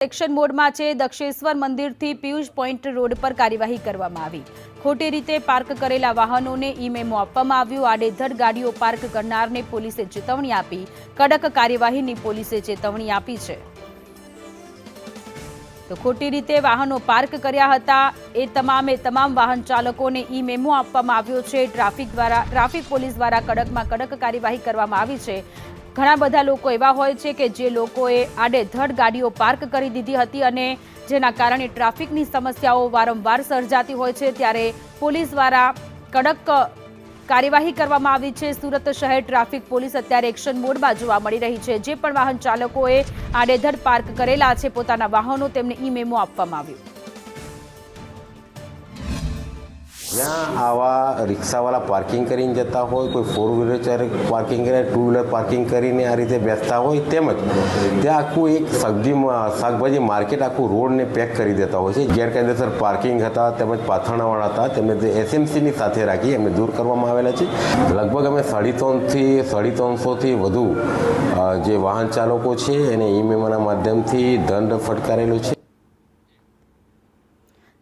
Action મોડમાં છે। દક્ષેશ્વર મંદિરથી પિયુષ પોઈન્ટ રોડ પર કાર્યવાહી કરવામાં આવી। ખોટી રીતે પાર્ક કરેલા વાહનોને ઈ-મેમો આપવામાં આવ્યું। આડેધડ ગાડીઓ પાર્ક કરનારને પોલીસે ચેતવણી આપી। કડક કાર્યવાહીની પોલીસે ચેતવણી આપી છે। તો ખોટી રીતે વાહનો પાર્ક કર્યા હતા એ તમામ વાહન ચાલકોને ઈ-મેમો આપવામાં આવ્યો છે। ટ્રાફિક પોલીસ દ્વારા કડકમાં કડક કાર્યવાહી કરવામાં આવી છે। ઘણા બધા લોકો એવા હોય છે કે જે લોકોએ આડેધડ ગાડીઓ પાર્ક કરી દીધી હતી અને જેના કારણે ટ્રાફિકની સમસ્યાઓ વારંવાર સર્જાતી હોય છે, ત્યારે પોલીસ દ્વારા કડક કાર્યવાહી કરવામાં આવી છે। સુરત શહેર ટ્રાફિક પોલીસ અત્યારે એક્શન મોડમાં જોવા મળી રહી છે। જે પણ વાહન ચાલકોએ આડેધડ પાર્ક કરેલા છે પોતાના વાહનો, તેમને ઈ-મેમો આપવામાં આવ્યું। જ્યાં આવા રિક્ષાવાળા પાર્કિંગ કરીને જતા હોય, કોઈ ફોર વ્હીલર પાર્કિંગ કરે, ટુ વ્હીલર પાર્કિંગ કરીને આ રીતે બેસતા હોય, તેમજ ત્યાં આખું એક શાકભાજી માર્કેટ આખું રોડને પેક કરી દેતા હોય છે। ગેરકાયદેસર પાર્કિંગ હતા તેમજ પાથરણાવાળા હતા, તેમને એસએમસીની સાથે રાખી એમને દૂર કરવામાં આવેલા છે। લગભગ અમે 350થી વધુ જે વાહન ચાલકો છે એને ઈ-મેમોના માધ્યમથી દંડ ફટકારેલો છે।